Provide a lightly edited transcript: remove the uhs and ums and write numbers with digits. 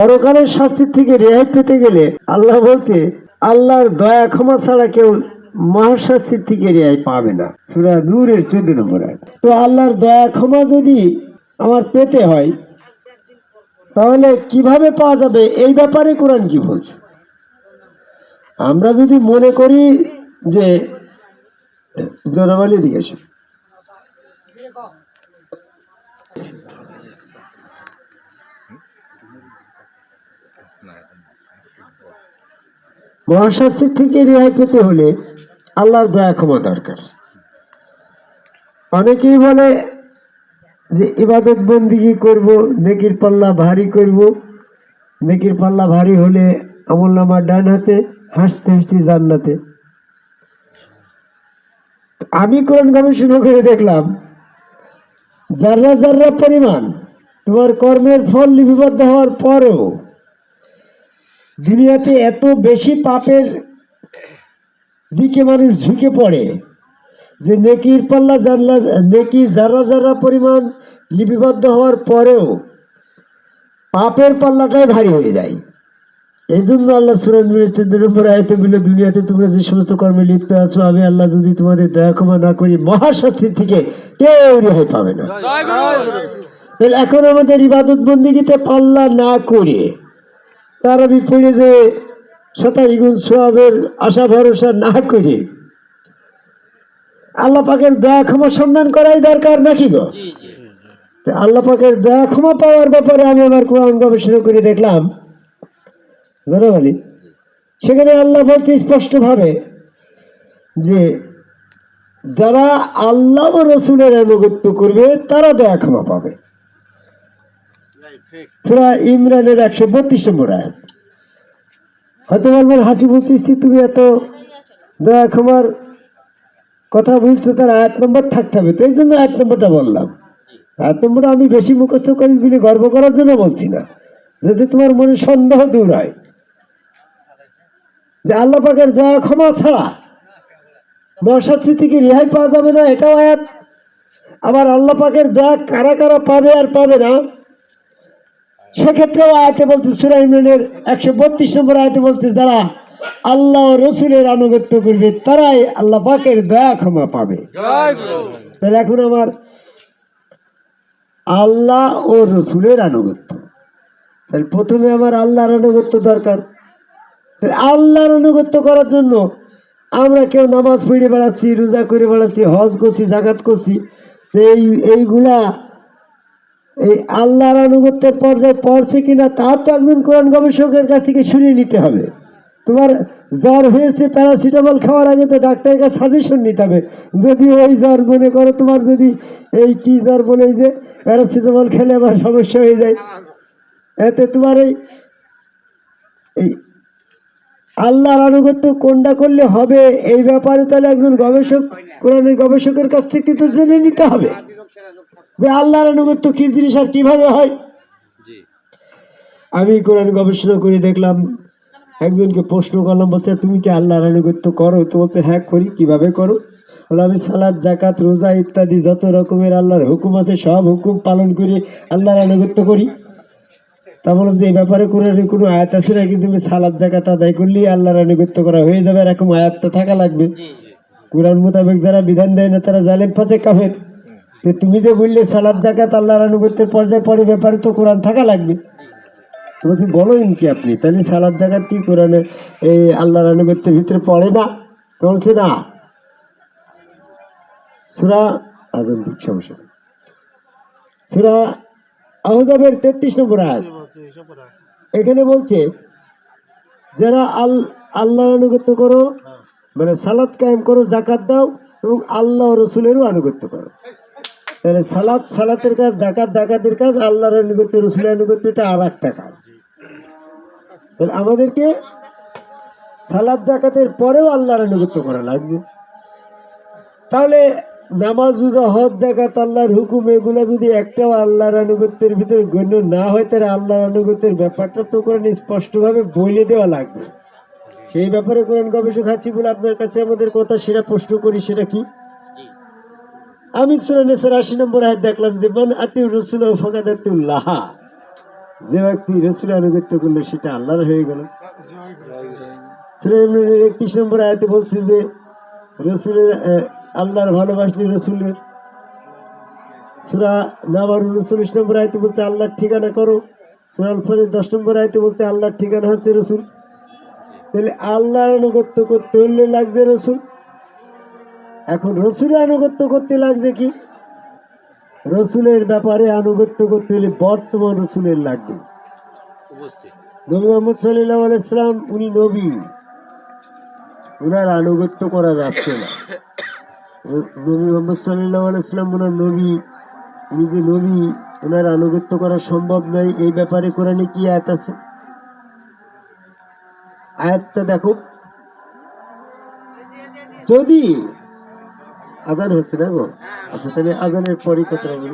পরকালের শাস্তি থেকে রেহাই পেতে গেলে আল্লাহ বলছে আল্লাহর দয়া ক্ষমা ছাড়া কেউ মহাশাস্তির থেকে রেহাই পাবে না। সূরা নূরের 14 নম্বর আয়াত। তো আল্লাহর দয়া ক্ষমা যদি আমার পেতে হয় তাহলে কিভাবে পাওয়া যাবে এই ব্যাপারে কোরআন কি বলছে? আমরা যদি মনে করি যে জনবল এদিকে আসে, মহাশাস্তির থেকে রেহাই পেতে হলে আল্লাহর দয়া ক্ষমা দরকার। অনেকেই বলে যে ইবাদত বন্দিগি করব, নেকির পাল্লা ভারী করব, নেকির পাল্লা ভারী হলে আমলনামার ডান হাতে, হাসতে হাসতে জান্নাতে। আমি কোরআন গবেষণা করে দেখলাম যার্রা যার্রা পরিমাণ তোমার কর্মের ফল লিপিবদ্ধ হওয়ার পরেও দুনিয়াতে এত বেশি পাপের দিকে মানুষ ঝুঁকে পড়ে যে নেকির পাল্লা নেকি যারা যারা পরিমাণ লিপিবদ্ধ হওয়ার পরেও পাপের পাল্লাটাই ভারী হয়ে যায়। এই জন্য আল্লাহ সূরা নূরের 14 নম্বর আয়াতে বলে, দুনিয়াতে তোমরা যে সমস্ত কর্মে লিপ্ত আছো আমি আল্লাহ যদি তোমাদের দয়া ক্ষমা না করি মহাশাস্তির থেকে কেউ রেহাই পাবে না। তাহলে এখন আমাদের ইবাদত বন্দিগিতে পাল্লা না করে তার বিপরীতে যে 27 গুণ সওয়াবের আশা ভরসা না করে আল্লাহ পাকের দয়া ক্ষমা সন্ধান করাই দরকার নাকি গো? আল্লাহ পাকের দয়া ক্ষমা পাওয়ার ব্যাপারে আমি আমার কোরআন গবেষণা করে দেখলাম বলি, সেখানে আল্লাহ বলছে স্পষ্ট ভাবে যে যারা আল্লাহ ও রসুলের আনুগত্য করবে তারা দয়া ক্ষমা পাবে। সূরা ইমরানের 132 নম্বর আয়াত। হয়তো বলবেন হাসিবুল চিশতি তুমি এত দয়া ক্ষমার কথা বলছো, তার আয়াত নম্বর থাকতে হবে, তো এই জন্য আয়াত নম্বরটা বললাম। আয়াত নম্বরটা আমি বেশি মুখস্থ করি বলে গর্ব করার জন্য বলছি না, যদি তোমার মনে সন্দেহ দূর হয় যে আল্লাহ পাকের দয়া ক্ষমা ছাড়া মহাশাস্তি থেকে রেহাই পাওয়া যাবে না, এটাও আয়াত। আবার আল্লাহ পাকের দয়া কারা কারা পাবে আর পাবে না সেক্ষেত্রেও আয়াতে বলছে, সূরা ইমরানের 132 নম্বর আয়াতে বলছে যারা আল্লাহ ও রসুলের আনুগত্য করবে তারাই আল্লাহ পাকের দয়া ক্ষমা পাবে। তাহলে এখন আমার আল্লাহ ও রসুলের আনুগত্য, তাহলে প্রথমে আমার আল্লাহর আনুগত্য দরকার। আল্লাহর আনুগত্য করার জন্য আমরা কেউ নামাজ পড়ে বেড়াচ্ছি, রোজা করে বেড়াচ্ছি, হজ করছি, জাকাত করছি, এইগুলা এই আল্লাহর আনুগত্যের পর্যায়ে পড়ছে কিনা তা তো একজন কোরআন গবেষকের কাছ থেকে শুনে নিতে হবে। তোমার জ্বর হয়েছে, প্যারাসিটামল খাওয়ার আগে তো ডাক্তারের কাছে সাজেশন নিতে হবে। যদি ওই জ্বর মনে করো তোমার যদি এই কি জ্বর বলে যে প্যারাসিটামল খেলে আবার সমস্যা হয়ে যায়, এতে তোমার এই আল্লাহর আনুগত্য কোনটা করলে হবে এই ব্যাপারে তাহলে একজন গবেষক, কোরআনের গবেষকের কাছ থেকে তো জেনে নিতে হবে যে আল্লাহর আনুগত্য কি জিনিস আর কিভাবে হয়। আমি কোরআন গবেষণা করে দেখলাম, একজনকে প্রশ্ন করলাম, বলছে তুমি কি আল্লাহর আনুগত্য করো? তো বলছে হ্যাঁ করি। কিভাবে করো? বলে আমি সালাত, জাকাত, রোজা ইত্যাদি যত রকমের আল্লাহর হুকুম আছে সব হুকুম পালন করে আল্লাহর আনুগত্য করি। তা বললাম যে এই ব্যাপারে কোরআনের কোনো আয়াত আছে নাকি তুমি সালাত জাকাত আদায় করলেই আল্লাহর আনুগত্য করা হয়ে যাবে, এরকম আয়াতটা থাকা লাগবে? কোরআন মোতাবেক যারা বিধান দেয় না তারা জালেম ফাসেক কাফের। তুমি যে বললে সালাত জাকাত আল্লাহর আনুগত্যের পর্যায়ে পড়ে, ব্যাপারে তো কোরআন থাকা লাগবে। বলছি বলেন কি আপনি, তাহলে সালাত জাকাত কি কোরআনে এই আল্লাহর আনুগত্যের ভিতরে পড়ে না? বলছে না। সূরা সমস্যা সূরা আহজাবের 33 নম্বর আয়াত, এখানে বলছে যারা আল্লাহর আনুগত্য করো, মানে সালাত কায়েম করো, জাকাত দাও এবং আল্লাহ রসুলেরও আনুগত্য করো। তাহলে সালাতের কাজ, জাকাতের কাজ, আল্লাহর আনুগত্য, রসুলের আনুগত্য, এটা আর একটা কাজ। তাহলে আমাদেরকে সালাত জাকাতের পরেও আল্লাহর আনুগত্য করা লাগছে। তাহলে নামাজ, রোজা, হজ, জাকাত, আল্লাহর হুকুম, এগুলা যদি একটাও আল্লাহর আনুগত্যের ভিতরে গণ্য না হয় তাহলে আল্লাহর আনুগত্যের ব্যাপারটা তো কোরআন স্পষ্টভাবে বলে দেওয়া লাগবে। সেই ব্যাপারে কোরআন গবেষক হাসিবুল আপনার কাছে আমাদের কথা সেটা প্রশ্ন করি, সেটা কি? আমি সূরা নিসার 80 নম্বর আয়াত দেখলাম যে মান আতিউর রাসূল ফাকাদ আতিউল্লাহ, যে ব্যক্তি রসুলের আনুগত্য করলো সেটা আল্লাহর হয়ে গেল। সূরা ইমরানের 31 নম্বর আয়াতে বলছে যে রসুলের আল্লাহর ভালোবাসলে রসুলের। সূরা নাবার 39 নম্বর আয়াতে বলছে আল্লাহর ঠিকানা করো। সূরা আল ফজর 10 নম্বর আয়াতে বলছে আল্লাহর ঠিকানা হচ্ছে রসুল। তাহলে আল্লাহর আনুগত্য করতে হলে লাগছে রসুল। এখন রসুলের আনুগত্য করতে লাগছে কি? রসুলের ব্যাপারে আনুগত্য করতে হলে বর্তমান রসুলের লাগবে। নবী মুহাম্মদ সাল্লাল্লাহু আলাইহি সাল্লাম উনি নবী, ওনার আনুগত্য করা যাচ্ছে না। নবী মুহাম্মদ সাল্লাল্লাহু আলাইহি সাল্লাম ওনার নবী, উনি যে নবী, ওনার আনুগত্য করা সম্ভব নয়। এই ব্যাপারে কোরআনে কি আয়াত আছে? আয়াতটা দেখো। যদি আজান হচ্ছে না গো, আচ্ছা তাহলে আজানের পরই কথা বলি।